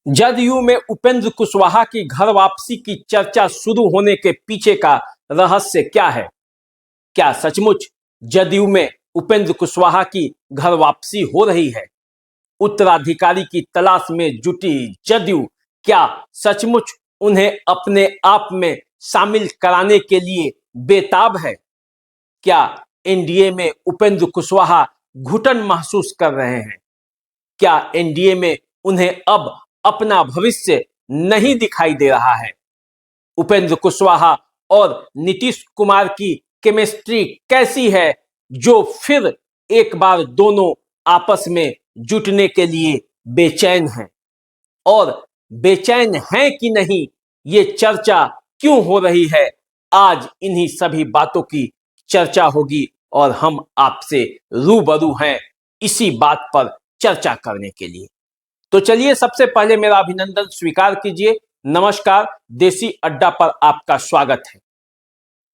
जदयू में उपेंद्र कुशवाहा की घर वापसी की चर्चा शुरू होने के पीछे का रहस्य क्या है? क्या सचमुच जदयू में उपेंद्र कुशवाहा की घर वापसी हो रही है? उत्तराधिकारी की तलाश में जुटी जदयू क्या सचमुच उन्हें अपने आप में शामिल कराने के लिए बेताब है? क्या एनडीए में उपेंद्र कुशवाहा घुटन महसूस कर रहे हैं? क्या एनडीए में उन्हें अब अपना भविष्य नहीं दिखाई दे रहा है? उपेंद्र कुशवाहा और नीतीश कुमार की केमिस्ट्री कैसी है जो फिर एक बार दोनों आपस में जुटने के लिए बेचैन हैं? और बेचैन हैं कि नहीं, ये चर्चा क्यों हो रही है? आज इन्हीं सभी बातों की चर्चा होगी और हम आपसे रूबरू हैं इसी बात पर चर्चा करने के लिए। तो चलिए, सबसे पहले मेरा अभिनंदन स्वीकार कीजिए। नमस्कार, देसी अड्डा पर आपका स्वागत है।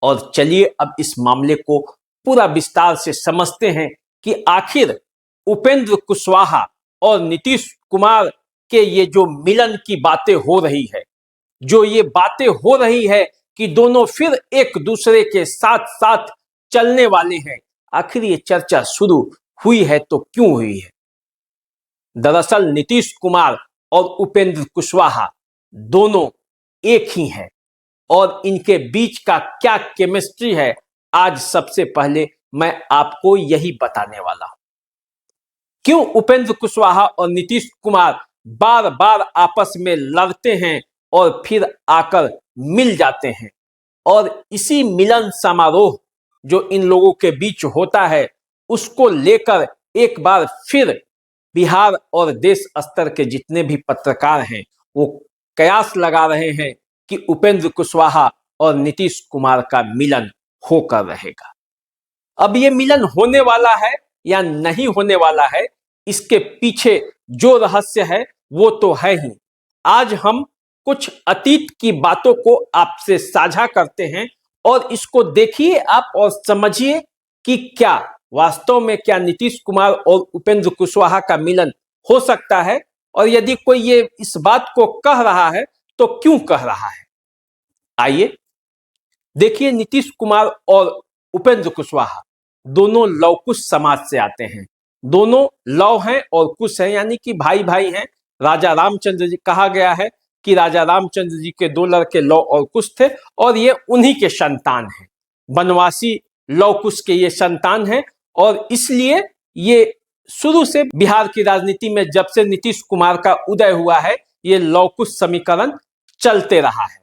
और चलिए अब इस मामले को पूरा विस्तार से समझते हैं कि आखिर उपेंद्र कुशवाहा और नीतीश कुमार के ये जो मिलन की बातें हो रही है, जो ये बातें हो रही है कि दोनों फिर एक दूसरे के साथ साथ चलने वाले हैं, आखिर ये चर्चा शुरू हुई है तो क्यों हुई है? दरअसल नीतीश कुमार और उपेंद्र कुशवाहा दोनों एक ही हैं और इनके बीच का क्या केमिस्ट्री है, आज सबसे पहले मैं आपको यही बताने वाला हूं। क्यों उपेंद्र कुशवाहा और नीतीश कुमार बार बार आपस में लड़ते हैं और फिर आकर मिल जाते हैं, और इसी मिलन समारोह जो इन लोगों के बीच होता है उसको लेकर एक बार फिर बिहार और देश स्तर के जितने भी पत्रकार हैं वो कयास लगा रहे हैं कि उपेंद्र कुशवाहा और नीतीश कुमार का मिलन होकर रहेगा। अब ये मिलन होने वाला है या नहीं होने वाला है, इसके पीछे जो रहस्य है वो तो है ही। आज हम कुछ अतीत की बातों को आपसे साझा करते हैं और इसको देखिए आप और समझिए कि क्या वास्तव में क्या नीतीश कुमार और उपेंद्र कुशवाहा का मिलन हो सकता है, और यदि कोई ये इस बात को कह रहा है तो क्यों कह रहा है। आइए देखिए, नीतीश कुमार और उपेंद्र कुशवाहा दोनों लव कुश समाज से आते हैं। दोनों लव हैं और कुश हैं, यानी कि भाई भाई हैं। राजा रामचंद्र जी, कहा गया है कि राजा रामचंद्र जी के दो लड़के लव और कुश थे और ये उन्हीं के संतान हैं। बनवासी लव कुश के ये संतान हैं और इसलिए ये शुरू से बिहार की राजनीति में जब से नीतीश कुमार का उदय हुआ है ये लव कुश समीकरण चलते रहा है।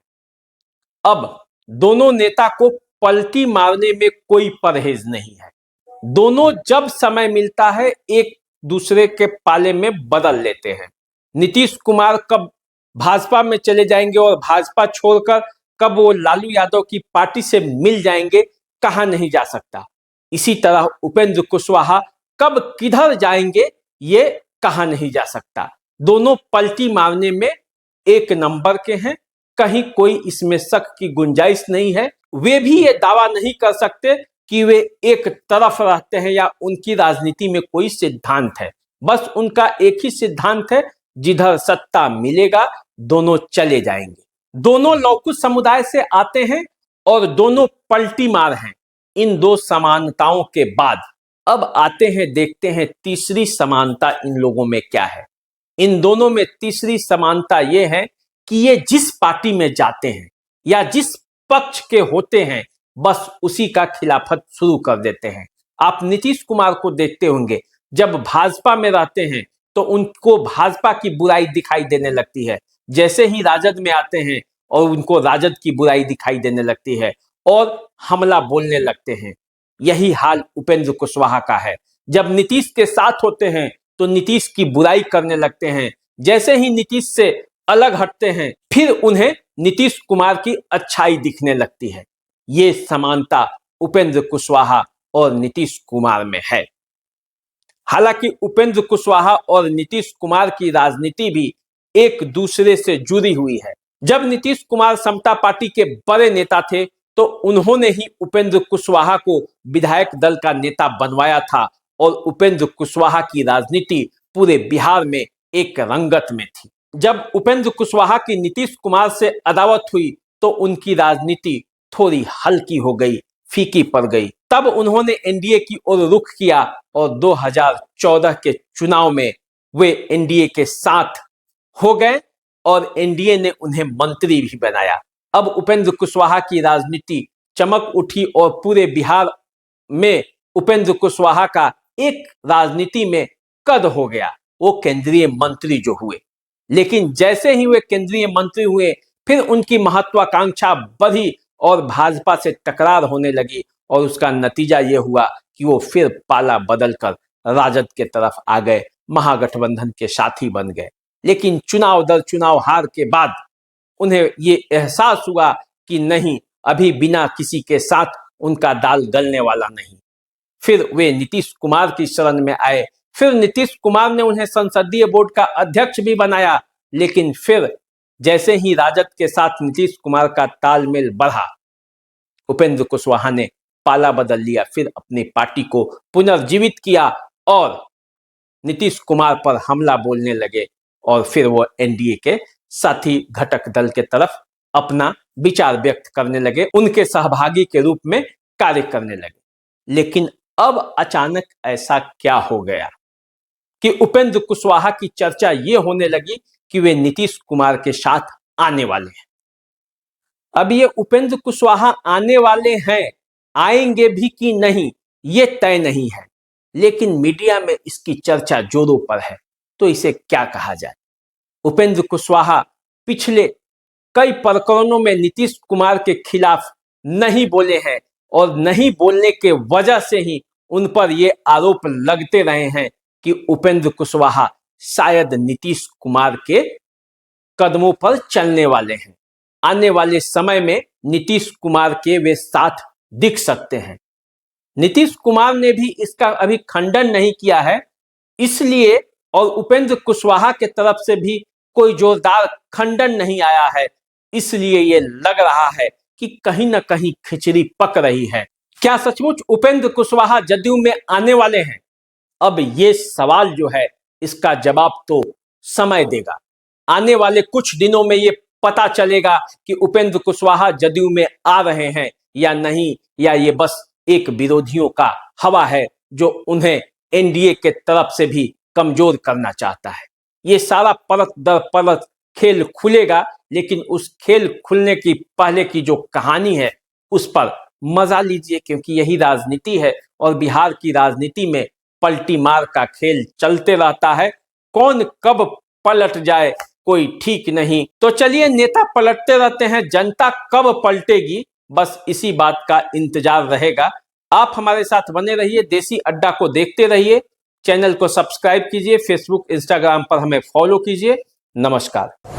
अब दोनों नेता को पलटी मारने में कोई परहेज नहीं है। दोनों जब समय मिलता है एक दूसरे के पाले में बदल लेते हैं। नीतीश कुमार कब भाजपा में चले जाएंगे और भाजपा छोड़कर कब वो लालू यादव की पार्टी से मिल जाएंगे, कहा नहीं जा सकता। इसी तरह उपेंद्र कुशवाहा कब किधर जाएंगे ये कहा नहीं जा सकता। दोनों पलटी मारने में एक नंबर के हैं, कहीं कोई इसमें शक की गुंजाइश नहीं है। वे भी ये दावा नहीं कर सकते कि वे एक तरफ रहते हैं या उनकी राजनीति में कोई सिद्धांत है। बस उनका एक ही सिद्धांत है, जिधर सत्ता मिलेगा दोनों चले जाएंगे। दोनों लौकुश समुदाय से आते हैं और दोनों पलटी मार हैं। इन दो समानताओं के बाद अब आते हैं, देखते हैं तीसरी समानता इन लोगों में क्या है। इन दोनों में तीसरी समानता ये है कि ये जिस पार्टी में जाते हैं या जिस पक्ष के होते हैं बस उसी का खिलाफत शुरू कर देते हैं। आप नीतीश कुमार को देखते होंगे, जब भाजपा में रहते हैं तो उनको भाजपा की बुराई दिखाई देने लगती है, जैसे ही राजद में आते हैं और उनको राजद की बुराई दिखाई देने लगती है और हमला बोलने लगते हैं। यही हाल उपेंद्र कुशवाहा का है। जब नीतीश के साथ होते हैं तो नीतीश की बुराई करने लगते हैं, जैसे ही नीतीश से अलग हटते हैं फिर उन्हें नीतीश कुमार की अच्छाई दिखने लगती है। ये समानता उपेंद्र कुशवाहा और नीतीश कुमार में है। हालांकि उपेंद्र कुशवाहा और नीतीश कुमार की राजनीति भी एक दूसरे से जुड़ी हुई है। जब नीतीश कुमार समता पार्टी के बड़े नेता थे तो उन्होंने ही उपेंद्र कुशवाहा को विधायक दल का नेता बनवाया था और उपेंद्र कुशवाहा की राजनीति पूरे बिहार में एक रंगत में थी। जब उपेंद्र कुशवाहा की नीतीश कुमार से अदावत हुई तो उनकी राजनीति थोड़ी हल्की हो गई, फीकी पड़ गई। तब उन्होंने एनडीए की ओर रुख किया और 2014 के चुनाव में वे एनडीए के साथ हो गए और एनडीए ने उन्हें मंत्री भी बनाया। अब उपेंद्र कुशवाहा की राजनीति चमक उठी और पूरे बिहार में उपेंद्र कुशवाहा का एक राजनीति में कद हो गया, वो केंद्रीय मंत्री जो हुए। लेकिन जैसे ही वे केंद्रीय मंत्री हुए फिर उनकी महत्वाकांक्षा बढ़ी और भाजपा से टकरार होने लगी और उसका नतीजा ये हुआ कि वो फिर पाला बदलकर राजद के तरफ आ गए, महागठबंधन के साथी बन गए। लेकिन चुनाव दर चुनाव हार के बाद उन्हें ये एहसास हुआ कि नहीं, अभी बिना किसी के साथ उनका दाल गलने वाला नहीं। फिर वे नीतीश कुमार की शरण में आए। फिर नीतीश कुमार ने उन्हें संसदीय बोर्ड का अध्यक्ष भी बनाया। लेकिन फिर जैसे ही राजद के साथ नीतीश कुमार का तालमेल बढ़ा, उपेंद्र कुशवाहा ने पाला बदल लिया, फिर अपनी पार्टी को पुनर्जीवित किया और नीतीश कुमार पर हमला बोलने लगे और फिर वो एनडीए के साथी घटक दल के तरफ अपना विचार व्यक्त करने लगे, उनके सहभागी के रूप में कार्य करने लगे। लेकिन अब अचानक ऐसा क्या हो गया कि उपेंद्र कुशवाहा की चर्चा ये होने लगी कि वे नीतीश कुमार के साथ आने वाले हैं। अब ये उपेंद्र कुशवाहा आने वाले हैं, आएंगे भी कि नहीं ये तय नहीं है, लेकिन मीडिया में इसकी चर्चा जोरों पर है। तो इसे क्या कहा जाए? उपेंद्र कुशवाहा पिछले कई प्रकरणों में नीतीश कुमार के खिलाफ नहीं बोले हैं और नहीं बोलने के वजह से ही उन पर ये आरोप लगते रहे हैं कि उपेंद्र कुशवाहा शायद नीतीश कुमार के कदमों पर चलने वाले हैं। आने वाले समय में नीतीश कुमार के वे साथ दिख सकते हैं। नीतीश कुमार ने भी इसका अभी खंडन नहीं किया है, इसलिए और उपेंद्र कुशवाहा के तरफ से भी कोई जोरदार खंडन नहीं आया है, इसलिए ये लग रहा है कि कहीं ना कहीं खिचड़ी पक रही है। क्या सचमुच उपेंद्र कुशवाहा जदयू में आने वाले हैं? अब ये सवाल जो है इसका जवाब तो समय देगा। आने वाले कुछ दिनों में ये पता चलेगा कि उपेंद्र कुशवाहा जदयू में आ रहे हैं या नहीं, या ये बस एक विरोधियों का हवा है जो उन्हें एनडीए के तरफ से भी कमजोर करना चाहता है। ये सारा परत दर परत खेल खुलेगा, लेकिन उस खेल खुलने की पहले की जो कहानी है उस पर मजा लीजिए, क्योंकि यही राजनीति है और बिहार की राजनीति में पलटी मार का खेल चलते रहता है। कौन कब पलट जाए कोई ठीक नहीं। तो चलिए, नेता पलटते रहते हैं, जनता कब पलटेगी बस इसी बात का इंतजार रहेगा। आप हमारे साथ बने रहिए, देसी अड्डा को देखते रहिए, चैनल को सब्सक्राइब कीजिए, फेसबुक इंस्टाग्राम पर हमें फॉलो कीजिए। नमस्कार।